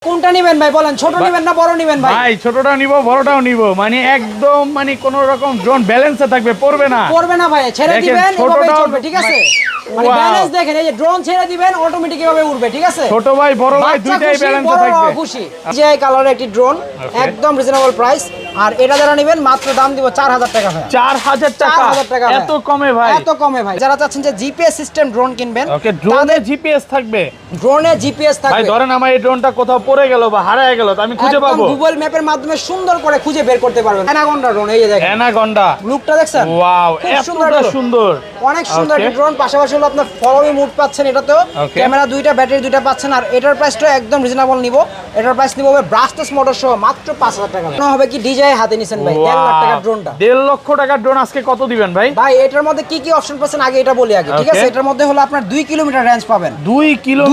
কোনটা নেবেন ভাই বলেন, ছোট নেবেন না বড় নেবেন ভাই? ভাই ছোটটা নিব বড়টাও নিব, মানে একদম মানে কোন রকম ড্রোন ব্যালেন্সে থাকবে, পড়বে না ভাই, ছেড়ে দিবেন এভাবেই চলবে, ঠিক আছে? মানে Wow! ব্যালেন্স দেখেন, এই যে ড্রোন ছেড়ে দিবেন অটোমেটিক এভাবে উড়বে, ঠিক আছে? ছোট ভাই বড় ভাই দুইটাই ব্যালেন্সে থাকবে। খুশি যে কালারের একটি ড্রোন, একদম রিজনেবল প্রাইস। আর এটা যারা নেবেন মাত্র দাম দিব 4000 টাকা ভাই। 4000 টাকা? 4000 টাকা এত কমে ভাই? এত কমে ভাই। যারা চাচ্ছেন যে জিপিএস সিস্টেম ড্রোন কিনবেন, ওকে, ড্রোনে জিপিএস থাকবে? ড্রোনে জিপিএস থাকবে ভাই ধরেন আমার এই ড্রোনটা কোথাও পড়ে গেল বা হারিয়ে গেল, তো আমি খুঁজে পাবো? গুগল ম্যাপের মাধ্যমে সুন্দর করে খুঁজে বের করতে পারবেন। অ্যানাকন্ডা ড্রোন, এই যে দেখেন অ্যানাকন্ডা লুকটা দেখছেন? ওয়াও, খুব এতটা সুন্দর, অনেক সুন্দর একটা ড্রোন। পাশাপাশি হলো আপনার ফলো মি মুড পাচ্ছেন এটাতেও, ক্যামেরা দুইটা, ব্যাটারি দুইটা পাচ্ছেন। আর এটার প্রাইসটা একদম রিজনেবল নিব। এটার প্রাইস নিব হবে ব্রাস্টাস মোটর সহ মাত্র 5000 টাকা। মনে হবে কি ডিজাই হাতে নিছেন ভাই 1.5 লাখ টাকার ড্রোনটা। 1.5 লক্ষ টাকার ড্রোন আজকে কত দিবেন ভাই? ভাই এটার মধ্যে কি কি অপশন পাচ্ছেন আগে এটা বলি আগে, ঠিক আছে? এটার মধ্যে হলো আপনার 2 কিলোমিটার রেঞ্জ পাবেন, 2 কিলো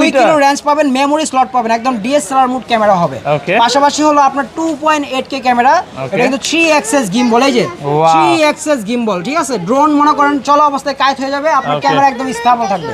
রেঞ্জ পাবেন, মেমোরি স্লট পাবেন, একদম ডিএসএলআর মোড ক্যামেরা হবে। পাশাপাশি হলো আপনার 2.8K ক্যামেরা, এটা কিন্তু 3 অ্যাক্সেস গিম্বল, এই যে 3 অ্যাক্সেস গিম্বল, ঠিক আছে? ড্রোন মনে করেন চলা অবস্থায় কাজ হয়ে যাবে, আপনার ক্যামেরা একদম স্টেবল থাকবে।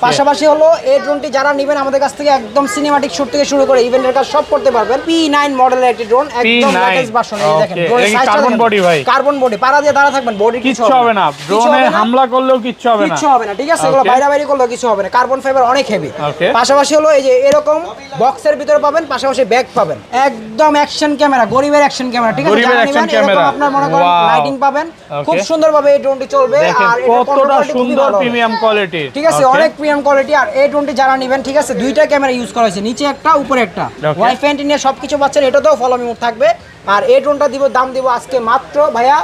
পাশাপাশি হলো এই ড্রোনটি যারা নেবেন আমাদের কাছ থেকে একদম সিনেমাটিক শুট থেকে শুরু করে ইভেন্টের কাজ সব করতে পারবেন। P9 মডেলের একটি ড্রোন, একদম লেটেস্ট ভার্সন। এই দেখেন ড্রোনের সাইজটা, কার্বন বডি ভাই, কার্বন বডি, পাড়া দিয়ে দাঁড়া থাকবেন, বডি কিচ্ছু হবে না, ড্রোনে হামলা করলেও কিচ্ছু হবে না, ঠিক আছে? এগুলো বাইরে করলেও কিছু হবে না, কার্বন ফাইবার অনেক হেভি। পাশাপাশি হলো এই যে এরকম বক্সের ভিতরে পাবেন, পাশাপাশি ব্যাগ পাবেন, একদম অ্যাকশন ক্যামেরা, গরিবের অ্যাকশন ক্যামেরা, ঠিক আছে? যারা নেবেন এরকম আপনার মনে করেন লাইটিং পাবেন, খুব সুন্দরভাবে এই ড্রোনটি চলবে। আর কতটা সুন্দর প্রিমিয়াম কোয়ালিটি, ঠিক আছে? অনেক প্রিমিয়াম কোয়ালিটি। আর এই ড্রোনটি যারা নেবেন, ঠিক আছে, দুইটা ক্যামেরা ইউজ করা হয়েছে, নিচে একটা উপরে একটা, ওয়াইফাই অ্যান্টেনা সবকিছু পাচ্ছেন। এটাতেও ফলো মি মোড থাকবে। আর এই ড্রোনটা দিব, দাম দিব আজকে মাত্র ভাইয়া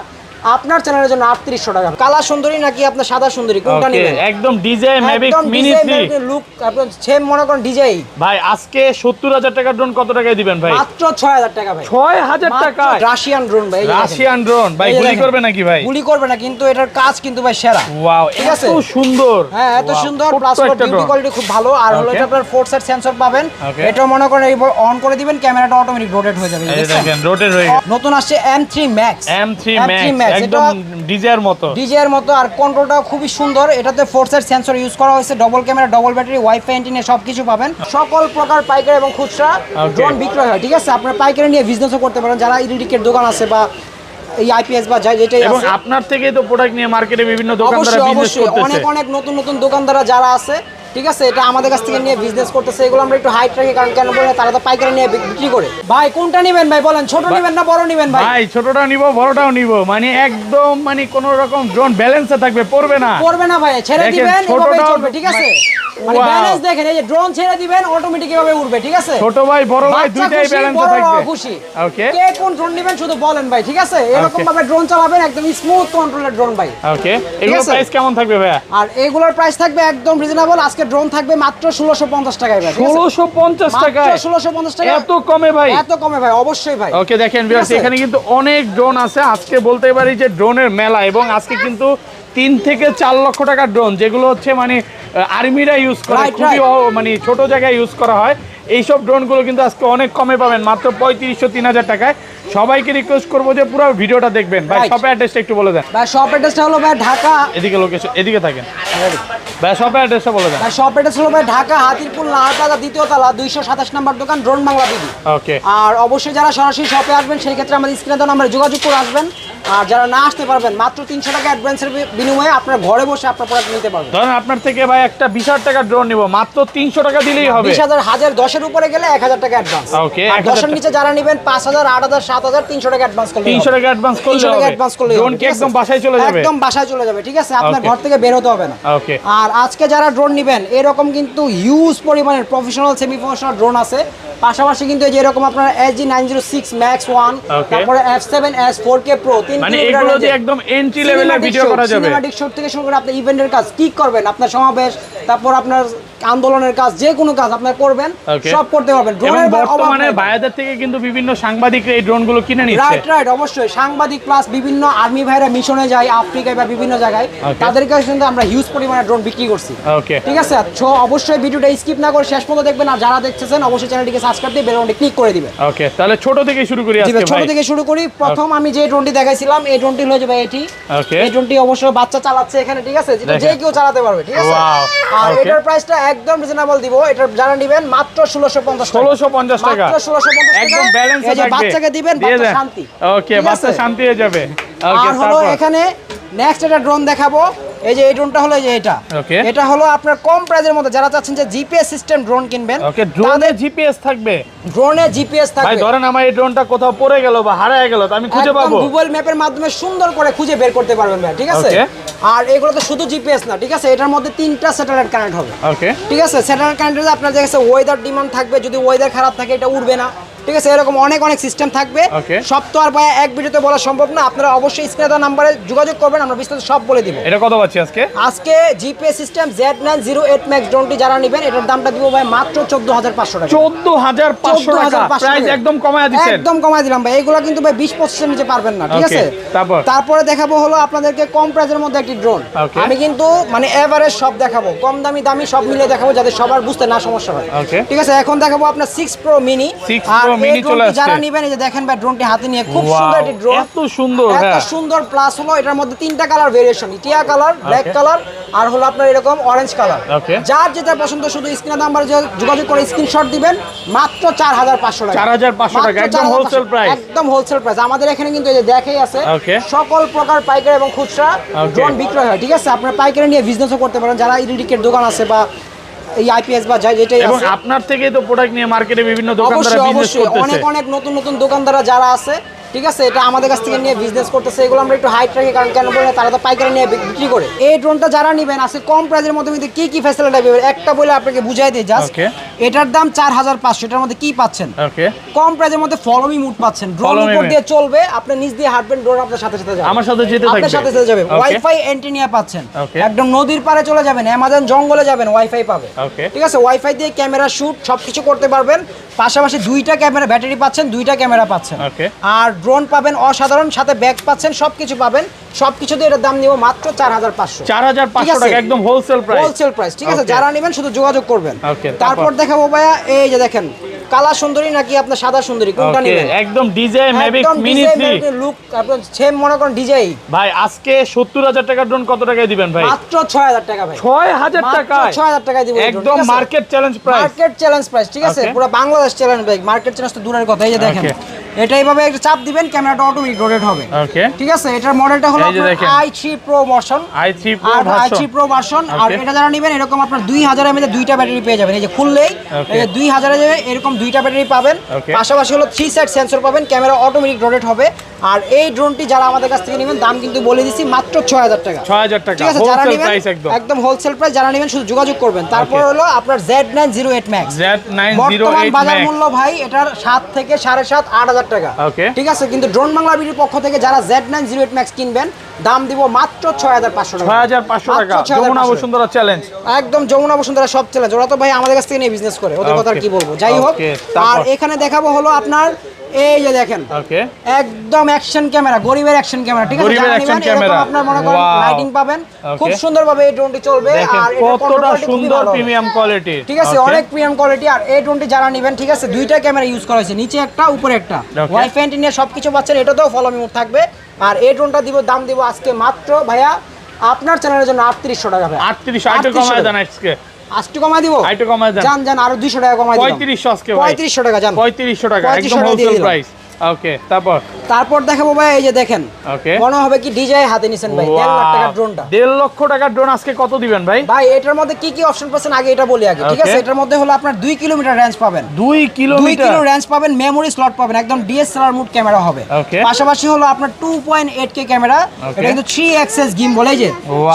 আপনার চ্যানেলের জন্য 3800 টাকা। কালা সুন্দরী নাকি আপনার সাদা সুন্দরী, কোনটা নেবেন? একদম ডিজাই ম্যাভিক মিনি 3 লুক, আপনার সেম মনে করেন ডিজাই। ভাই আজকে 70000 টাকার ড্রোন কত টাকায় দিবেন ভাই? মাত্র 6000 টাকা ভাই। 6000 টাকা? রাশিয়ান ড্রোন ভাই, রাশিয়ান ড্রোন ভাই, গুলি করবে নাকি ভাই? গুলি করবে না, কিন্তু এটার কাজ কিন্তু ভাই সেরা। ওয়াও, এত সুন্দর। হ্যাঁ এত সুন্দর, প্লাস বিউটি কোয়ালিটি খুব ভালো। আর হলো এটা আপনার 4 সাইড সেন্সর পাবেন। এটা মনে করেন এই অন করে দিবেন, ক্যামেরাটা অটোমেটিক রোটেট হয়ে যাবে। এই দেখেন রোটেট হয়ে গেছে। নতুন আসছে M3 Max, একদম ডিজাইর মতো। আর কন্ট্রোলটাও খুবই সুন্দর। এটাতে 4 সাইড সেন্সর ইউজ করা হয়েছে, double camera, double battery, wifi antenna সবকিছু পাবেন। সকল প্রকার পাইকারি এবং খুচরা ড্রোন বিক্রয় হয়, ঠিক আছে? আপনারা পাইকারি নিয়ে বিজনেসও করতে পারেন, যারা ইলেকট্রিকের দোকান আছে বা এই আইপিএস বা যেটাই আছে। এবং আপনার থেকেই তো প্রোডাক্ট নিয়ে মার্কেটে বিভিন্ন দোকানদাররা বিজনেস করতেছে, অনেক নতুন দোকানদাররা যারা আছে, ঠিক আছে? এটা আমাদের কাছ থেকে নিয়ে বিজনেস করতেছে। এগুলো আমরা একটু হাইট রাখি, কারণ কেন বলে তারা তো পাইকারি নিয়ে বিক্রি করে। ভাই কোনটা নেবেন ভাই বলেন, ছোট নেবেন না বড় নেবেন ভাই? ভাই ছোটটা নিব বড়টাও নিব, মানে একদম মানে কোন রকম ড্রোন ব্যালেন্সে থাকবে, পড়বে না ভাই, ছেড়ে দিবেন এভাবেই চলবে, ঠিক আছে? মানে ব্যালেন্স দেখেন, এই যে ড্রোন ছেড়ে দিবেন অটোমেটিক এভাবে উড়বে, ঠিক আছে? ছোট ভাই বড় ভাই দুইটাই ব্যালেন্সে থাকবে। খুশি ওকে, কে কোন ড্রোন নেবেন শুধু বলেন ভাই, ঠিক আছে? এরকম ভাবে ড্রোন চালাবেন, একদম স্মুথ কন্ট্রোলের ড্রোন ভাই। ওকে, এগুলোর প্রাইস কেমন থাকবে ভাই? আর এগুলোর প্রাইস থাকবে একদম রিজনেবল। আজকে ড্রোন থাকবে মাত্র 1650 টাকায় ভাই। 1650 টাকায়? 1650 টাকা? এত কমে ভাই? এত কমে ভাই, অবশ্যই ভাই। ওকে দেখেন ভিউয়ার্স, এখানে কিন্তু অনেক ড্রোন আছে। আজকে বলতে পারি যে ড্রোনের মেলা, এবং আজকে কিন্তু 3 থেকে 4 লক্ষ টাকার ড্রোন, যেগুলো হচ্ছে মানে আর্মিরা ইউজ করে, খুবই মানে ছোট জায়গায় ইউজ করা হয়। এইসব ড্রোনগুলো কিন্তু আজকে অনেক কমে পাবেন, মাত্র 3500-3000 টাকায়। সবাইকে রিকোয়েস্ট করবো যে পুরো ভিডিওটা দেখবেন। ভাই শপের অ্যাড্রেসটা একটু বলে দেন। ভাই শপ অ্যাড্রেসটা হলো ভাই ঢাকা, এদিকে লোকেশন, এদিকে থাকেন ভাই। শপের অ্যাড্রেসটা বলে দেন। ভাই শপ অ্যাড্রেস হলো ভাই ঢাকা হাতিরপুল নাহারপাড়া 2য় তলা 227 নম্বর দোকান, ড্রোন বাংলা বিডি। ওকে, আর অবশ্যই যারা সরাসরি শপে আসবেন সেই ক্ষেত্রে আমাদের স্ক্রিনে দেওয়া নম্বরে যোগাযোগ করে আসবেন। আর যারা না আসতে পারবেন, মাত্র 300 টাকা অ্যাডভান্সের বিনিময়ে আপনার ঘরে বসে আপনার প্রোডাক্ট নিতে পারবেন। ধরেন আপনার থেকে ভাই একটা 20,000 টাকার ড্রোন নিব, মাত্র 300 টাকা দিলেই হবে। 20,000 10-এর উপরে গেলে 1000 টাকা অ্যাডভান্স। ওকে, আর 10-এর নিচে যারা নেবেন 5,000, 8,000, 7,000, 300 টাকা অ্যাডভান্স করলে 300 টাকা অ্যাডভান্স করলে হবে। ড্রোন কি একদম বাসায় চলে যাবে? একদম বাসায় চলে যাবে, ঠিক আছে? আপনার ঘর থেকে বের হতে হবে না। ওকে, আর আজকে যারা ড্রোন নেবেন এরকম কিন্তু হিউজ পরিমাণের প্রফেশনাল সেমি প্রফেশনাল ড্রোন আছে। পাশাপাশি কিন্তু এই যে এরকম আপনার SG906 Max 1, তারপরে F7S 4K Pro, 3 মানে এগুলো দিয়ে একদম এন্ট্রি লেভেলের ভিডিও করা যাবে। সিনেমাটিক শুট থেকে শুরু করে আপনি ইভেন্টের কাজ কি করবেন, আপনার সমাবেশ, তারপর আপনার আন্দোলনের কাজ, যে কোনো কাজ আপনার করবেন, সব করতে পারবেন। ড্রোনের বর্তমানে ভাইদের থেকে কিন্তু বিভিন্ন সাংবাদিকরা এই ড্রোনগুলো কিনে নিচ্ছে। রাইট, অবশ্যই সাংবাদিক প্লাস বিভিন্ন আর্মি ভাইরা মিশনে যায় আফ্রিকায় বা বিভিন্ন জায়গায়, তাদের কাছে কিন্তু আমরা হিউজ পরিমাণে ড্রোন বিক্রি করছি। ওকে, ঠিক আছে? সো অবশ্যই ভিডিওটা স্কিপ না করে শেষ পর্যন্ত দেখবেন। আর যারা দেখতেছেন অবশ্যই চ্যানেলটিকে সাবস্ক্রাইব দিয়ে বেল আইকনটি ক্লিক করে দিবেন। ওকে, তাহলে ছোট থেকে শুরু করি আজকে ভাই। ছোট থেকে শুরু করি। প্রথম আমি যে ড্রোনটি দেখাইছিলাম এই ড্রোনটি হলো যে ভাই এটি। ওকে, এই ড্রোনটি অবশ্যই বাচ্চা চালাচ্ছে এখানে, ঠিক আছে? যেটা যে কেউ চালাতে পারবে, ঠিক আছে? ওয়াও। আর এটার প্রাইসটা একদম রিজনেবল দিব। এটা যারা নেবেন মাত্র 1650 টাকা। 1650 টাকা, মাত্র 1650 টাকা। একদম ব্যালেন্স এই যে বাচ্চাকে দিবেন, বাচ্চা শান্তি। ওকে, বাচ্চা শান্তি হয়ে যাবে। ওকে, আর হলো এখানে নেক্সট একটা ড্রোন দেখাবো। এই যে এই ড্রোনটা হলো এই যে এটা। এটা হলো আপনার কম প্রাইসের মধ্যে যারা চাচ্ছেন যে জিপিএস সিস্টেম ড্রোন কিনবেন। ওকে, ড্রোনে জিপিএস থাকবে। ড্রোনে জিপিএস থাকবে। ভাই ধরেন আমার এই ড্রোনটা কোথাও পড়ে গেল বা হারিয়ে গেল, তো আমি খুঁজে পাবো? গুগল ম্যাপের মাধ্যমে সুন্দর করে খুঁজে বের করতে পারবেন ভাই, ঠিক আছে? আর এগুলো তো শুধু জিপিএস না, ঠিক আছে? এটার মধ্যে 3টা স্যাটেলাইট কানেক্ট হবে। ওকে, ঠিক আছে? স্যাটেলাইট কানেক্টে আপনার দেখেছে ওয়েদার ডিমান্ড থাকবে, যদি ওয়েদার খারাপ থাকে এটা উড়বে না। ঠিক আছে? এরকম অনেক অনেক সিস্টেম থাকবে। সব তো আর ভাই এক ভিডিওতে বলা সম্ভব না। আপনারা অবশ্যই স্ক্রিনে দেওয়া নম্বরে যোগাযোগ করবেন, আমরা বিস্তারিত সব বলে দিব। এটা কত পাচ্ছি আজকে? আজকে জিপিএস সিস্টেম Z908 Max ড্রোনটি যারা নেবেন এটার দামটা দিব ভাই মাত্র 14500 টাকা। 14500 টাকা প্রাইস একদম কমায় দিবেন? একদম কমায় দিলাম ভাই। এগুলো কিন্তু ভাই 20-25 এর নিচে পারবেন না, ঠিক আছে? তারপরে দেখাবো হলো আপনাদেরকে কম প্রাইসের মধ্যে একটি ড্রোন। আমি কিন্তু মানে এভারেজ সব দেখাবো, কম দামি দামি সব মিলে দেখাবো যাতে সবার বুঝতে না সমস্যা হয়। ঠিক আছে? এখন দেখাবো আপনার 6 Pro Mini। আর এই ড্রোনটি যারা নেবেন এই যে দেখেন ভাই ড্রোনটি হাতে নিয়ে খুব সুন্দর একটি ড্রোন। এত সুন্দর, এত সুন্দর। প্লাস হলো এটার মধ্যে 3টা কালার ভেরিয়েশন, টিয়া কালার, ব্ল্যাক কালার আর হলো আপনার এরকম অরেঞ্জ কালার। যার যেটা পছন্দ শুধু স্ক্রিনে নাম্বারে যোগাযোগ করে স্ক্রিনশট দিবেন। মাত্র 4500 টাকা। 4500 টাকা একদম হোলসেল প্রাইস। একদম হোলসেল প্রাইস। আমাদের এখানে কিন্তু এই যে দেখাই আছে সকল প্রকার পাইকারি এবং খুচরা ড্রোন বিক্রয় হয়। ঠিক আছে? আপনারা পাইকারি নিয়ে বিজনেসও করতে পারেন, যারা ইলেকট্রিকের দোকান আছে বা এই আইপিএস বা যেটাই আছে। এবং আপনার থেকেই তো প্রোডাক্ট নিয়ে মার্কেটে বিভিন্ন দোকানদাররা বিজনেস করতেছে। অনেক অনেক নতুন নতুন দোকানদাররা যারা আছে, ঠিক আছে, এটা আমাদের কাছ থেকে নিয়ে বিজনেস করতেছে। এগুলো আমরা একটু হাইট রাখি, কারণ কেন বলে তারা তো পাইকারি নিয়ে বিক্রি করে। এই ড্রোনটা যারা নেবেন আছে কম প্রাইসের মধ্যে কি কি ফ্যাসিলিটি পাবেন একটা বলে আপনাকে বুঝাই দিই জাস্ট। এটার দাম 4500। এটার মধ্যে কি পাচ্ছেন? কম প্রাইসের মধ্যে ফলো মি মুড পাচ্ছেন। ড্রোন উপর দিয়ে চলবে, আপনি নিচ দিয়ে হাঁটবেন, ড্রোন আপনার সাথে সাথে যাবে। আমার সাথে যেতে থাকবে, আপনার সাথে সাথে যাবে। ওয়াইফাই অ্যান্টেনা পাচ্ছেন। একদম নদীর পাড়ে চলে যাবেন, অ্যামাজন জঙ্গলে যাবেন, ওয়াইফাই পাবে। ঠিক আছে? ওয়াইফাই দিয়ে ক্যামেরা শুট সবকিছু করতে পারবেন। পাশাপাশি 2টা ক্যামেরা ব্যাটারি পাচ্ছেন, 2টা ক্যামেরা পাচ্ছেন। আর ড্রোন পাবেন অসাধারণ, সাথে ব্যাগ পাচ্ছেন, সবকিছু পাবেন। সবকিছু দিয়ে এর দাম নিব মাত্র 4500। 4500 টাকা একদম হোলসেল প্রাইস। হোলসেল প্রাইস, ঠিক আছে? যারা নেবেন শুধু যোগাযোগ করবেন। তারপর দেখাবো ভাইয়া এই যে দেখেন কালা সুন্দরী নাকি আপনার সাদা সুন্দরী, কোনটা নেবেন? একদম ডিজাই ম্যাভিক মিনি 3 লুক আপনার সেম মনে করেন ডিজাই। ভাই আজকে 70000 টাকার ড্রোন কত টাকায় দিবেন ভাই? মাত্র 6000 টাকা ভাই। 6000 টাকা? 6000 টাকায় দিব একদম market challenge price. Market challenge price, ঠিক আছে? পুরো বাংলাদেশ চ্যালেঞ্জ ভাই। মার্কেট চ্যালেঞ্জ তো দূরের কথা। এই যে দেখেন এটা এইভাবে একটা চাপ দিবেন, ক্যামেরাটা অটোমেটিক রোটেট হবে। ঠিক আছে? এটার মডেলটা হলো i3 Pro version. i3 Pro version. আর এটা যারা নেবেন এরকম আপনার 2000 mAh 2টা ব্যাটারি পেয়ে যাবেন। এই যে খুললেই এই যে 2000 mAh এরকম 2টা ব্যাটারি পাবেন। পাশাপাশি হলো 3 সাইড সেন্সর পাবেন, ক্যামেরা অটোমেটিক রোটেট হবে। আর এই ড্রোনটি যারা আমাদের কাছ থেকে নেবেন দাম কিন্তু বলে দিছি মাত্র 6000 টাকা। 6000 টাকা ঠিক আছে? যারা নেবেন একদম হোলসেল প্রাইস। যারা নেবেন শুধু যোগাযোগ করবেন। তারপর হলো আপনার Z908 Max। বর্তমান বাজার মূল্য ভাই এটার 7 থেকে 7.5 8000 টাকা। ঠিক আছে? কিন্তু ড্রোন বাংলা বিডির পক্ষ থেকে যারা Z908 Max কিনবেন দাম দিব মাত্র 6500 টাকা। 6500 টাকা যমুনা বসুন্ধরা চ্যালেঞ্জ। একদম যমুনা বসুন্ধরা সব চ্যালেঞ্জ। ওরা তো ভাই আমাদের কাছ থেকে নিয়ে বিজনেস করে, ওদের কথা কি বলবো। যাই হোক, আর এখানে দেখাবো হলো আপনার এই যে দেখেন একদম অ্যাকশন ক্যামেরা, গরিবের অ্যাকশন ক্যামেরা। ঠিক আছে? যারা নেবেন এরকম আপনার মনে করেন লাইটিং পাবেন, খুব সুন্দরভাবে এই ড্রোনটি চলবে। আর এটা কতটা সুন্দর প্রিমিয়াম কোয়ালিটি, ঠিক আছে? অনেক প্রিমিয়াম কোয়ালিটি। আর এই ড্রোনটি যারা নেবেন, ঠিক আছে, 2টা ক্যামেরা ইউজ করা হয়েছে, নিচে একটা উপরে একটা, ওয়াইফাই অ্যান্টেনা সবকিছু পাচ্ছেন। এটাতেও ফলো মি মুড থাকবে। আর এই ড্রোনটা দাম দিব আজকে মাত্র ভাইয়া আপনার চ্যানেলের জন্য 3800 টাকা ভাই। 3800 কমায় দেন আজকে। আজকে কমাই দিব, আইটো কমাই দেন। জান আরো 200 টাকা কমাই দিব। 3500 আজকে ভাই। 3500 টাকা জান। 3500 টাকা একদম হোলসেল প্রাইস। ওকে, তারপর দেখাবো ভাই এই যে দেখেন মনে হবে কি ডিজাই হাতে নিছেন ভাই। 1.5 লাখ টাকার ড্রোনটা। 1.5 লক্ষ টাকার ড্রোন আজকে কত দিবেন ভাই? ভাই এটার মধ্যে কি কি অপশন পাচ্ছেন আগে এটা বলি আগে। ঠিক আছে? এটার মধ্যে হলো আপনার 2 কিলোমিটার রেঞ্জ পাবেন। 2 কিলো রেঞ্জ পাবেন, মেমোরি স্লট পাবেন, একদম ডিএসএলআর মোড ক্যামেরা হবে। পাশাপাশি হলো আপনার 2.8K ক্যামেরা। এটা কিন্তু 3 অ্যাক্সেস গিম্বল। এই যে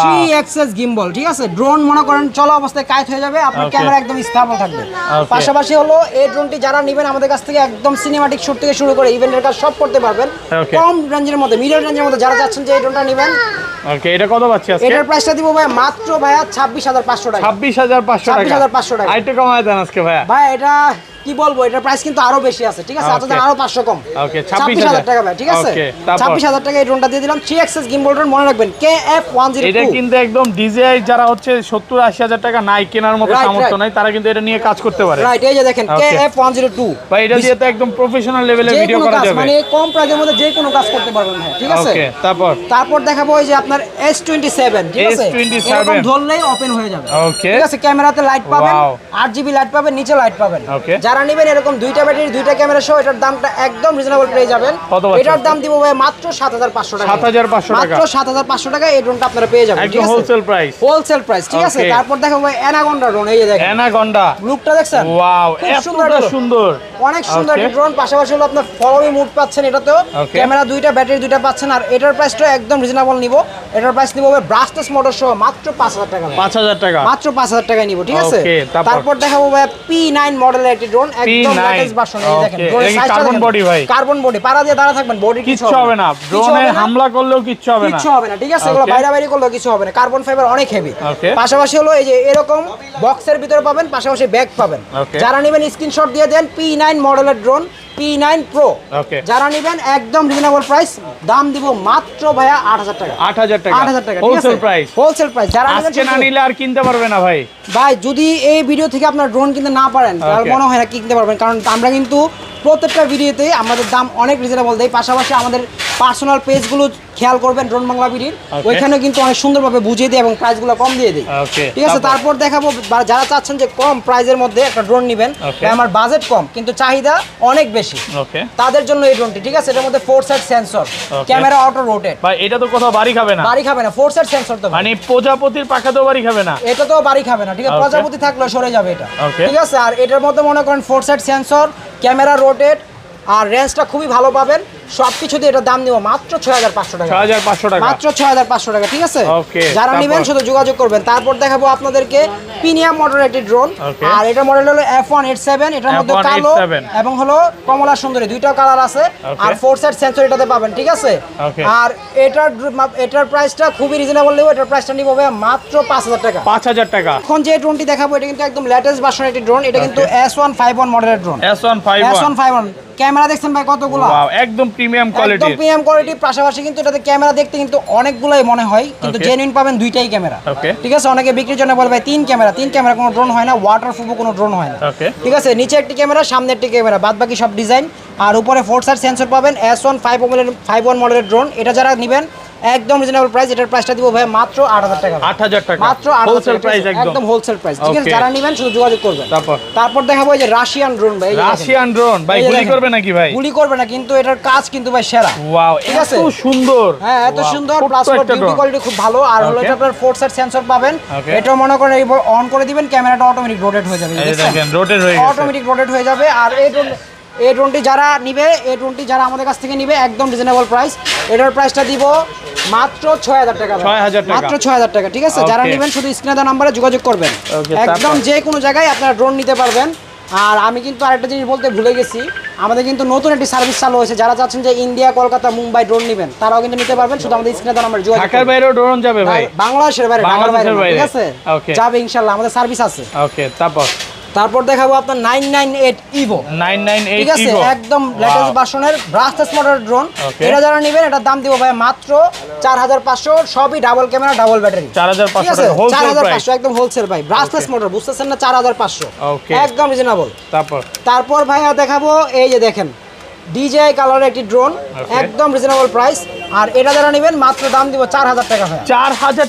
3 অ্যাক্সেস গিম্বল। ঠিক আছে? ড্রোন মনে করেন চলা অবস্থায় কাজ হয়ে যাবে, আপনার ক্যামেরা একদম স্টেবল থাকবে। পাশাপাশি হলো এই ড্রোনটি যারা নেবেন আমাদের কাছ থেকে একদম সিনেমাটিক শুট থেকে শুরু করে ইভেন্টের কাজ সব করতে পারবেন কম রেঞ্জের মধ্যে, মিডল রেঞ্জের মধ্যে যারা যাচ্ছেন যে এই ড্রোনটা নেবেন। ওকে, এটা কত পাচ্ছি আজকে? এটার প্রাইসটা দিব ভাই মাত্র ভাইয়া 26500 টাকা। 26500 টাকা। 26500 টাকা। আইটো কমায় দেন আজকে ভাইয়া। ভাই এটা কি বলবো, এটার প্রাইস কিন্তু আরো বেশি আছে, ঠিক আছে? আপনাদের আরো 500 কম। ওকে, 26,000 টাকা ভাই, ঠিক আছে? 26,000 টাকা এই ড্রোনটা দিয়ে দিলাম। 3 অ্যাক্সেস গিম্বল ড্রোন, মনে রাখবেন KF102। এটা কিন্তু একদম ডিজিআই যারা হচ্ছে 70-80,000 টাকা নাই কেনার মতো সামর্থ্য নাই, তারা কিন্তু এটা নিয়ে কাজ করতে পারে। রাইট, এই যে দেখেন KF102 ভাই, এটা দিয়ে তো একদম প্রফেশনাল লেভেলে ভিডিও করা যাবে, মানে কম প্রাইসের মধ্যে যে কোনো কাজ করতে পারবেন ভাই, ঠিক আছে? ওকে, তারপর দেখাবো এই যে আপনার S27, ঠিক আছে? S27 এরকম ধরলেই ওপেন হয়ে যাবে, ওকে, ঠিক আছে? ক্যামেরাতে লাইট পাবেন, 8GB লাইট পাবেন, নিচে লাইট পাবেন। যারা নেবেন এরকম দুইটা ব্যাটারি, দুইটা ক্যামেরা সহ, এটার দামটা একদম রিজনেবল পেয়ে যাবেন। এটার দাম দিব ভাই মাত্র 7,500 টাকা। 7,500 টাকা, মাত্র 7,500 টাকা এই ড্রোনটা আপনারা পেয়ে যাবেন, ঠিক একদম আছে? হোলসেল প্রাইস, হোলসেল প্রাইস, ঠিক আছে? তারপর দেখাবো ভাই অ্যানাকন্ডা ড্রোন, এই যে দেখেন অ্যানাকন্ডা লুকটা দেখছেন? ওয়াও, খুব এতটা সুন্দর, অনেক সুন্দর একটা ড্রোন। পাশাপাশি হলো আপনার ফলোমি মুড পাচ্ছেন এটাতেও, ক্যামেরা দুইটা, ব্যাটারি দুইটা পাচ্ছেন। আর এটার প্রাইসটা একদম রিজনেবল নিব। এটার প্রাইস নিব ভাই ব্রাশলেস মোটর সহ মাত্র 5,000 টাকা। 5,000 টাকা, মাত্র 5,000 টাকায় নিব, ঠিক আছে? ওকে, তারপর দেখাবো ভাই P9 মডেলের একটি ড্রোন, একদম লেটেস্ট ভার্সন। এই দেখেন ড্রোনের সাইজটা, কার্বন বডি ভাই, কার্বন বডি, পাড়া দিয়ে দাঁড়া থাকবেন, বডি কিচ্ছু হবে না, ড্রোনে হামলা করলেও কিচ্ছু হবে না, কিচ্ছু হবে না, ঠিক আছে? এগুলো বাইরে করলেও কিছু হবে না, কার্বন ফাইবার অনেক হেভি। ওকে, পাশাপাশি হলো এই যে এরকম বক্সের ভিতরে পাবেন, পাশাপাশি ব্যাগ পাবেন। যারা নেবেন স্ক্রিনশট দিয়ে দেন, P9 মডেলের ড্রোন, P9 Pro। যারা নেবেন একদম রিজনেবল প্রাইস, দাম দিব মাত্র ভাইয়া 8,000 টাকা। 8,000 টাকা, 8,000 টাকা, হোলসেল প্রাইস, হোলসেল প্রাইস। যারা আজকে না নিলে আর কিনতে পারবে না ভাই। ভাই যদি এই ভিডিও থেকে আপনার ড্রোন কিনতে না পারেন, তাহলে মনে হয় না কিনতে পারবেন, কারণ আমরা কিন্তু প্রত্যেকটা ভিডিওতে আমাদের দাম অনেক রিজনেবল দেই। পাশাপাশি আমাদের পার্সোনাল পেজগুলো খেয়াল করবেন, ড্রোন বাংলা বিডির, ওইখানে কিন্তু অনেক সুন্দরভাবে বুঝিয়ে দিই এবং প্রাইসগুলো কম দিয়ে দিই, ঠিক আছে? তারপর দেখাবো যারা চাচ্ছেন যে কম প্রাইসের মধ্যে একটা ড্রোন নেবেন, আমার বাজেট কম কিন্তু চাহিদা অনেক বেশি, তাদের জন্য এই ড্রোনটি, ঠিক আছে? এটার মধ্যে 4 side sensor, camera auto rotate. ভাই এটা তো কোথাও বাড়ি খাবে না, বাড়ি খাবে না, 4 সাইড সেন্সর তো মানে প্রজাপতির পাখা তো বাড়ি খাবে না, এটা তো বাড়ি খাবে না, ঠিক আছে? প্রজাপতি থাকলে সরে যাবে এটা, ঠিক আছে? আর এটার মধ্যে মনে করেন 4 সাইড সেন্সর, ক্যামেরা রোটেট, আর রেঞ্জটা খুবই ভালো পাবেন। সবকিছু দিয়ে এটা দাম নিব মাত্র 6,500 টাকা। 6,500 টাকা, মাত্র 6,500 টাকা, ঠিক আছে? ওকে, যারা নেবেন শুধু যোগাযোগ করবেন। তারপর দেখাবো আপনাদেরকে প্রিমিয়াম মডেলের একটি ড্রোন, আর এটা মডেল হলো F187। এটার মধ্যে কালো এবং হলো কমলা সুন্দরী দুইটা কালার আছে, আর 4 সাইড সেন্সর এটাতে পাবেন, ঠিক আছে? আর এটার প্রাইসটা খুবই রিজনেবল নেব। এটার প্রাইসটা নিব ভাই মাত্র 5,000 টাকা। 5,000 টাকা। এখন যে ড্রোনটি দেখাবো এটা কিন্তু একদম লেটেস্ট ভার্সনের একটি ড্রোন। এটা কিন্তু S151 মডেলের ড্রোন। S151 ক্যামেরা দেখছেন ভাই কতগুলো, ওয়াও, একদম প্রিমিয়াম কোয়ালিটি, একদম প্রিমিয়াম কোয়ালিটি। পাশাপাশি কিন্তু এটাতে ক্যামেরা দেখতে কিন্তু অনেকগুলাই মনে হয়, কিন্তু জেনুইন পাবেন দুইটাই ক্যামেরা, ঠিক আছে? অনেকে বিক্রির জন্য বলে ভাই তিন ক্যামেরা কোনো ড্রোন হয় না, ওয়াটারপ্রুফ কোনো ড্রোন হয় না, ঠিক আছে? নিচে একটি ক্যামেরা, সামনে একটি ক্যামেরা, বাদ বাকি সব ডিজাইন। আর উপরে 4 সাইড সেন্সর পাবেন। S151 মডেলের ড্রোন, এটা যারা নেবেন একদম রিজনেবল প্রাইস। এটার প্রাইসটা দিব ভাই মাত্র 8,000 টাকা। 8,000 টাকা, মাত্র 8,000 টাকা, একদম হোলসেল প্রাইস, ঠিক আছে? যারা নেবেন শুধু যোগাযোগ করবেন। তারপর দেখাবো এই যে রাশিয়ান ড্রোন ভাই। রাশিয়ান ড্রোন ভাই গুলি করবে নাকি ভাই? গুলি করবে না, কিন্তু এটার কাজ কিন্তু ভাই সেরা। ওয়াও, এত সুন্দর, হ্যাঁ এত সুন্দর, প্লাস বিউটি কোয়ালিটি খুব ভালো। আর হলো এটা আপনার 4 সাইড সেন্সর পাবেন। এটা মনে করেন এই অন করে দিবেন, ক্যামেরাটা অটোমেটিক রোটেট হয়ে যাবে, দেখেন রোটেট হয়ে গেছে, অটোমেটিক রোটেট হয়ে যাবে। আর এই ড্রোনটি যারা নিবে, এই ড্রোনটি যারা আমাদের কাছ থেকে নিবে একদম রিজনেবল প্রাইস। এটার প্রাইসটা দিব মাত্র 6,000 টাকা, 6,000 টাকা, মাত্র 6,000 টাকা, ঠিক আছে? যারা নেবেন শুধু স্ক্রিনে দেওয়া নম্বরে যোগাযোগ করবেন, একদম যে কোনো জায়গায় আপনারা ড্রোন নিতে পারবেন। আর আমি কিন্তু আরেকটা জিনিস বলতে ভুলে গেছি, আমাদের কিন্তু নতুন একটি সার্ভিস চালু হয়েছে। যারা চাচ্ছেন যে ইন্ডিয়া, কলকাতা, মুম্বাই ড্রোন নেবেন, তারাও কিন্তু নিতে পারবেন, শুধু আমাদের স্ক্রিনে দেওয়া নম্বরে যোগাযোগ করবেন। ঢাকার বাইরেও ড্রোন যাবে ভাই? বাংলাদেশের বাইরে, ঢাকার বাইরে, ঠিক আছে? যাবে ইনশাআল্লাহ, আমাদের সার্ভিস আছে। ওকে, তারপর দেখাবো আপনার 998 ইভো, 998 ঠিক আছে? একদম লেটেস্ট ভার্সনের ব্রাশলেস মডেলের ড্রোন। এটা যারা নেবেন এটার দাম দিব ভাই মাত্র 4,500, সবই double camera, double battery. 4,500 wholesale price, 4,500 একদম হোলসেল ভাই। ব্রাশলেস মোটর বুঝতেছেন না, 4,500 একদম রিজনেবল। তারপর ভাইয়া দেখাবো এই যে দেখেন DJI কালারের একটি ড্রোন, একদম রিজনেবল প্রাইস। আর এটা যারা নেবেন মাত্র দাম দিব 4,000 টাকা ভাই। 4,000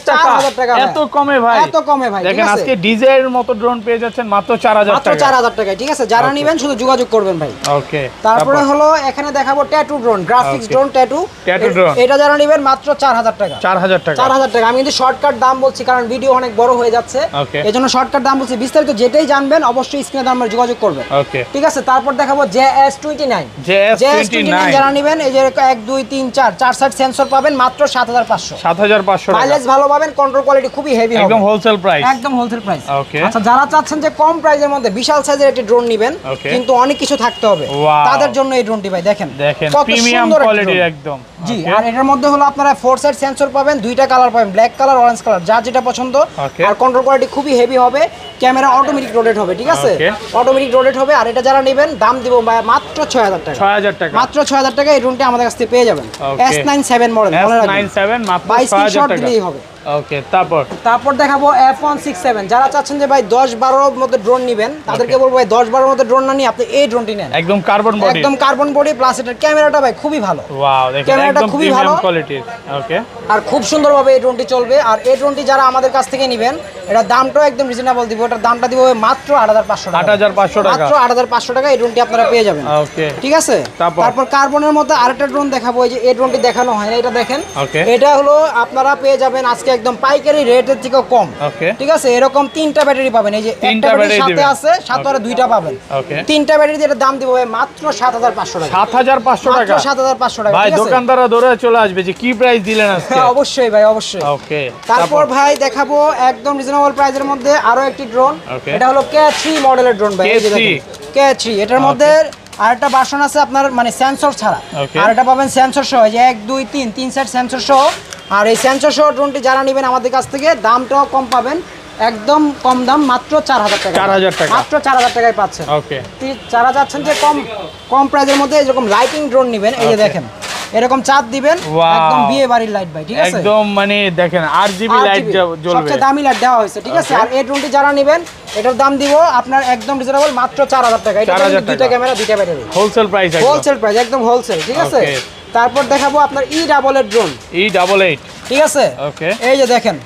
টাকা, এত কমে ভাই? এত কমে ভাই, দেখেন আজকে DJI এর মতো ড্রোন পেয়ে যাচ্ছেন মাত্র 4,000 টাকা, মাত্র 4,000 টাকায়, ঠিক আছে? যারা নেবেন শুধু যোগাযোগ করবেন ভাই। ওকে, তারপরে হলো এখানে দেখাবো tattoo drone, graphics drone, tattoo drone. এটা যারা নেবেন মাত্র 4,000 টাকা, 4,000 টাকা, 4,000 টাকা। আমি কিন্তু শর্টকাট দাম বলছি কারণ ভিডিও অনেক বড় হয়ে যাচ্ছে, এজন্য শর্টকাট দাম বলছি। বিস্তারিত যেটাই জানবেন অবশ্যই স্ক্রিনে দেওয়া নম্বরে যোগাযোগ করবেন, ঠিক আছে? তারপর দেখাবো JS29 যারা নেবেন, এই যে 1 2 3 4 সাইড সাইড সেন্সর পাবেন মাত্র 7500। 7500 টাকা। মাইলেজ ভালো পাবেন, কন্ট্রোল কোয়ালিটি খুবই হেভি হবে, একদম হোলসেল প্রাইস। একদম হোলসেল প্রাইস। ওকে। আচ্ছা, যারা চাচ্ছেন যে কম প্রাইসের মধ্যে বিশাল সাইজের একটি ড্রোন নেবেন কিন্তু অনেক কিছু থাকতে হবে, তাদের জন্য এই ড্রোনটি ভাই দেখেন কত প্রিমিয়াম সুন্দর কোয়ালিটির একদম। জি, আর এটার মধ্যে হলো আপনারা 4 সাইড সেন্সর পাবেন, দুইটা কালার পাবেন, ব্ল্যাক কালার, অরেঞ্জ কালার, যার যেটা পছন্দ। আর কন্ট্রোল কোয়ালিটি খুবই হেভি হবে, ক্যামেরা অটোমেটিক রোটেট হবে, ঠিক আছে, অটোমেটিক রোটেট হবে। আর এটা যারা নেবেন দাম দিব মাত্র 6000 টাকা। 6000 টাকা, মাত্র 6000 টাকা এই ড্রোনটি আমাদের কাছ থেকে পেয়ে যাবেন। S97 মডেল, S97 মাত্র 6000 টাকা দিলেই হবে। ওকে, তারপর দেখাবো F167। যারা চাচ্ছেন যে ভাই 10-12 মধ্যে ড্রোন নেবেন, তাদেরকে বলবো ভাই 10-12 মধ্যে ড্রোন না নিয়ে আপনি এই ড্রোনটি নেন। একদম কার্বন বডি, একদম কার্বন বডি, প্লাস এটার ক্যামেরাটা ভাই খুবই ভালো। ওয়াও, দেখেন ক্যামেরাটা একদম খুবই প্রিমিয়াম ভালো কোয়ালিটির। ওকে, আর খুব সুন্দরভাবে এই ড্রোনটি চলবে। আর এই ড্রোনটি যারা আমাদের কাছ থেকে নেবেন, এটার দামটাও একদম রিজনেবল দিব। এটার দামটা দিব মাত্র 8500 টাকা। 8500 টাকা, মাত্র 8500 টাকা এই ড্রোনটি আপনারা পেয়ে যাবেন। ওকে, ঠিক আছে। তারপর কার্বনের মধ্যে আরেকটা ড্রোন দেখাবো, এই যে এই ড্রোনটি দেখানো হয় না, এটা দেখেন। এটা হলো আপনারা পেয়ে যাবেন আজকে একদম পাইকারি রেটের থেকে কম। ঠিক আছে, এরকম 3টা ব্যাটারি পাবেন, এই যে একটা ব্যাটারি সাথে আছে, সাথে আর 2টা পাবেন। 3টা ব্যাটারি দিয়ে এটার দাম দিব মাত্র 7500 টাকা। 7500 টাকা, 7500 টাকা। ভাই দোকানদাররা দৌড়ে চলে আসবে যে কি প্রাইস দিলেন আজকে। অবশ্যই ভাই, অবশ্যই। ওকে, তারপর ভাই দেখাবো একদম রিজনেবল প্রাইসের মধ্যে আরো একটি ড্রোন। এটা হলো K3 মডেলের ড্রোন ভাই, এই যে দেখেন K3। এটার মধ্যে আরেকটা ভার্সন আছে আপনার মানে সেন্সর ছাড়া, আর এটা পাবেন সেন্সর সহ, যে 1 2 3 3 সেট সেন্সর সহ। আর এই সেন্সর সহ ড্রোনটি যারা নেবেন আমাদের কাছ থেকে দামটাও কম পাবেন, একদম কম দাম, মাত্র 4000 টাকা। 4000 টাকা, মাত্র 4000 টাকায় পাচ্ছেন। ওকে, যারা যাচ্ছেন যে কম প্রাইসের মধ্যে এরকম লাইটিং ড্রোন নেবেন, এই যে দেখেন এরকম চাঁদ দিবেন, একদম বিয়ে বাড়ির লাইট ভাই, ঠিক আছে, একদম মানে দেখেন RGB লাইট জ্বলবে, সবচেয়ে দামি লাইট দেওয়া হয়েছে, ঠিক আছে। আর এই ড্রোনটি যারা নেবেন এটার দাম দিব আপনার একদম রিজনেবল মাত্র 4000 টাকা। এটা দুইটা ক্যামেরা, দুইটা ব্যাটারি, হোলসেল প্রাইস, একদম হোলসেল, ঠিক আছে। তারপর দেখাবো আপনার E88 ড্রোন, E88, ঠিক আছে। ওকে, এই যে দেখেন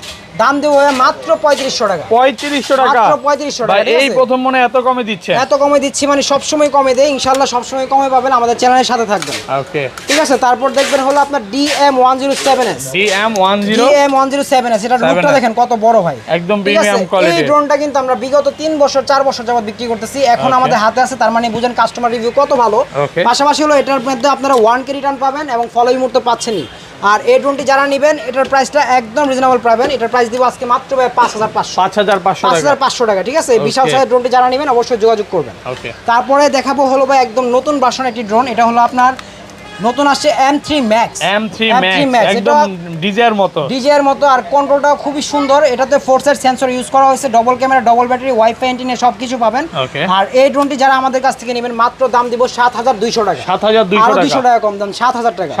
দাম দেবো মাত্র 3500 টাকা। 3500 টাকা, মাত্র 3500 টাকা। এই প্রথম মনে এত কমে দিচ্ছে? এত কমে দিচ্ছি মানে সবসময় কমে দেই, ইনশাআল্লাহ সবসময় কমে পাবেন, আমাদের চ্যানেলের সাথে থাকবেন। ওকে, ঠিক আছে। তারপর দেখবেন হলো আপনার DM107S। DM107S, এটা লুকটা দেখেন কত বড় ভাই, একদম প্রিমিয়াম কোয়ালিটি। এই ড্রোনটা কিন্তু আমরা বিগত 3 বছর 4 বছর যাবত বিক্রি করতেছি, এখন আমাদের হাতে আছে, তার মানে বুঝেন কাস্টমার রিভিউ কত ভালো। পাশাপাশি হলো এটার মধ্যে আপনারা 1K রিটার্ন পাবেন এবং ফলোই মুহূর্তে পাচ্ছেনই। আর এই ড্রোনটি যারা নেবেন এটার প্রাইসটা একদম রিজনেবল পাবেন। এটার প্রাইস দিব আজকে মাত্র 5500 টাকা, ঠিক আছে। বিশাল সাইজের ড্রোনটি যারা নেবেন অবশ্যই যোগাযোগ করবেন। তারপরে দেখাবো হলো ভাই একদম নতুন ভার্সন একটি ড্রোন, এটা হলো আপনার নতুন আসছে M3 Max। একদম ডিজের মতো, আর কন্ট্রোলটাও খুবই সুন্দর। এটাতে 4 সাইড সেন্সর ইউজ করা হয়েছে, double camera, double battery, wifi antenna সবকিছু পাবেন। আর এই ড্রোনটি যারা আমাদের কাছ থেকে নেবেন মাত্র দাম দিব 7200 টাকা। 200 টাকা কম দাম, 7000 টাকা।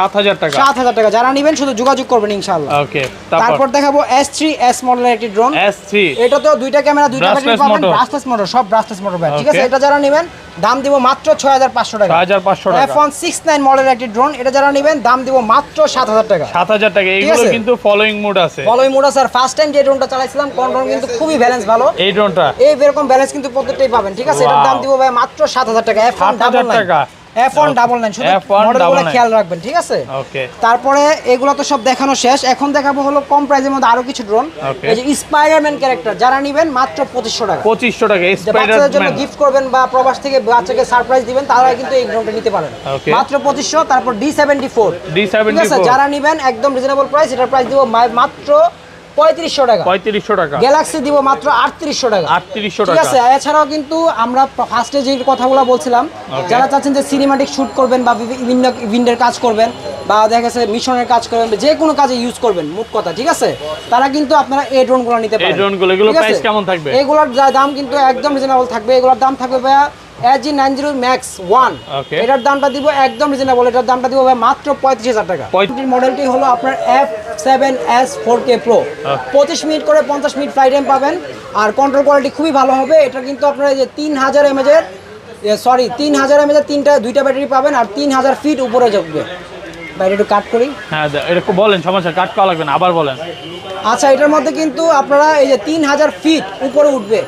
7000 টাকা যারা নেবেন শুধু যোগাযোগ করবেন ইনশাআল্লাহ। তারপর দেখাবো S3S মডেলের একটি ড্রোন। এটা তো দুইটা ক্যামেরা, দুইটা ব্যাটারি পাবেন, ব্রাশলেস মোটর, সব ব্রাশলেস মোটর ভাই, ঠিক আছে। এটা যারা নেবেন দাম দিব মাত্র 6500 টাকা। F169 মডেলের একটি ড্রোন, এটা যারা নেবেন দাম দিব মাত্র 7000 টাকা। 7000 টাকা। এইগুলো কিন্তু ফলোইং মোড আছে, আর ফার্স্ট টাইম যে ড্রোনটা চালাইছিলাম, কন্ট্রোল কিন্তু খুবই ব্যালেন্স ভালো। এই ড্রোনটা এই এরকম ব্যালেন্স কিন্তু প্রত্যেকটাই পাবেন, ঠিক আছে। এটার দাম দিব ভাই মাত্র 7000 টাকা। F199 শুধু মডেলগুলো খেয়াল রাখবেন, ঠিক আছে। তারপরে এগুলো তো সব দেখানো শেষ, এখন দেখাবো হলো কম প্রাইসের মধ্যে আরো কিছু ড্রোন। এই যে স্পাইডারম্যান ক্যারেক্টার যারা নেবেন মাত্র 2500 টাকা। 2500 টাকা বাচ্চাদের জন্য গিফট করবেন বা প্রবাস থেকে বাচ্চাকে সারপ্রাইজ দিবেন, তারা কিন্তু এই ড্রোনটা নিতে পারেন মাত্র 2500। তারপর D74, ঠিক আছে, যারা নেবেন একদম রিজনেবল প্রাইস, এটার প্রাইস দিব মাত্র 3500 টাকা। 3500 টাকা। গ্যালাক্সি দিব মাত্র 3800 টাকা। 3800 টাকা, ঠিক আছে। এছাড়াও কিন্তু আমরা ফার্স্টে যে কথাগুলো বলছিলাম, যারা চাচ্ছেন যে সিনেমাটিক শুট করবেন বা বিভিন্ন ইভেন্টের কাজ করবেন বা দেখা গেছে মিশনের কাজ করবেন, যে কোনো কাজে ইউজ করবেন, মুখ কথা, ঠিক আছে, তারা কিন্তু আপনারা এই ড্রোনগুলো নিতে পারেন। এই ড্রোনগুলো, এগুলো প্রাইস কেমন থাকবে? এগুলোর দাম কিন্তু একদম রিজনেবল থাকবে। এগুলোর দাম থাকবে ভাইয়া AG90 Max 1, এটার দামটা দিব একদম রিজনেবল, এটার দামটা দিব ভাই মাত্র 35000 টাকা। মডেলটি হলো আপনার F7S 4K Pro। 25 মিনিট করে 50 মিনিট ফ্লাইট টাইম পাবেন, আর কন্ট্রোল কোয়ালিটি খুবই ভালো হবে। এটা কিন্তু আপনারা যে 3000 mAh এর দুইটা ব্যাটারি পাবেন, আর 3000 ফিট উপরে যাবে। বাইরে একটু কাট করি, হ্যাঁ এটা বলেন, সমস্যা কাট করা লাগবে না, আবার বলেন। আচ্ছা, এটার মধ্যে কিন্তু আপনারা এই যে 3000 ফিট উপরে উঠবে,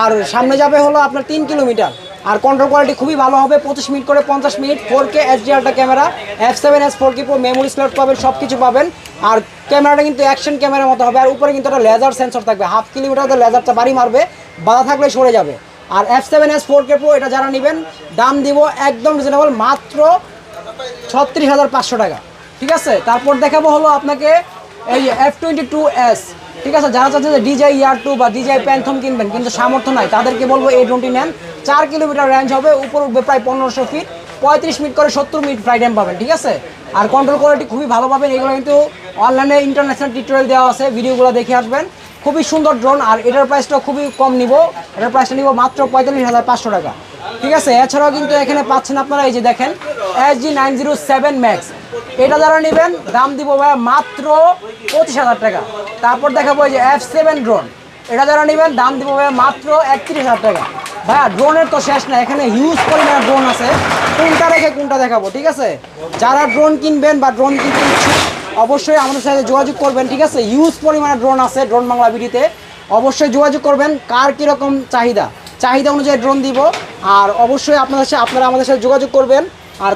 আর সামনে যাবে হলো আপনার 3 কিলোমিটার। আর কন্ট্রোল কোয়ালিটি খুবই ভালো হবে। 25 মিনিট করে 50 minute, 4K HD ultra camera, F7S 4K Pro, memory slot পাবেন, সব কিছু পাবেন। আর ক্যামেরাটা কিন্তু অ্যাকশন ক্যামেরার মতো হবে, আর উপরে কিন্তু একটা লেজার সেন্সর থাকবে, 1/2 কিলোমিটার লেজারটা বাড়ি মারবে, বাধা থাকলে সরে যাবে। আর F7S 4K Pro এটা যারা নেবেন দাম দিব একদম রিজনেবল মাত্র 36500 টাকা। ঠিক আছে। তারপর দেখাবো হলো আপনাকে এই যে F22s, ঠিক আছে। যারা চাচ্ছেন যে DJI ER2 বা DJI Phantom কিনবেন কিন্তু সামর্থ্য নাই, তাদেরকে বলবো এই ড্রোনটি নেন। 4 কিলোমিটার রেঞ্জ হবে, উপর উঠবে প্রায় 1500 ফিট, 35 মিনিট করে 70 মিনিট ফ্লাইট টাইম পাবেন, ঠিক আছে। আর কন্ট্রোল কোয়ালিটি খুবই ভালো পাবেন। এগুলো কিন্তু অনলাইনে ইন্টারন্যাশনাল টিউটোরিয়াল দেওয়া আছে, ভিডিওগুলো দেখে আসবেন। খুবই সুন্দর ড্রোন, আর এটার প্রাইসটা খুবই কম নিব, এটার প্রাইসটা নিব মাত্র 45,500 টাকা, ঠিক আছে। এছাড়াও কিন্তু এখানে পাচ্ছেন আপনারা এই যে দেখেন SG907 Max, এটা যারা নেবেন দাম দিব ভাই মাত্র 25,000 টাকা। তারপর দেখাবো এই যে F7 ড্রোন, এটা যারা নেবেন দাম দিব ভাই মাত্র 31,000 টাকা। ভাইয়া ড্রোনের তো শেষ না, এখানে হিউজ পরিমাণে ড্রোন আছে, কোনটা রেখে কোনটা দেখাবো, ঠিক আছে। যারা ড্রোন কিনবেন বা ড্রোন কিনতে ইচ্ছুক অবশ্যই আমাদের সাথে যোগাযোগ করবেন, ঠিক আছে। হিউজ পরিমাণে ড্রোন আছে ড্রোন বাংলা ভিডিওতে, অবশ্যই যোগাযোগ করবেন। কার কীরকম চাহিদা অনুযায়ী ড্রোন দিব, আর অবশ্যই আপনারা আমাদের সাথে যোগাযোগ করবেন। আর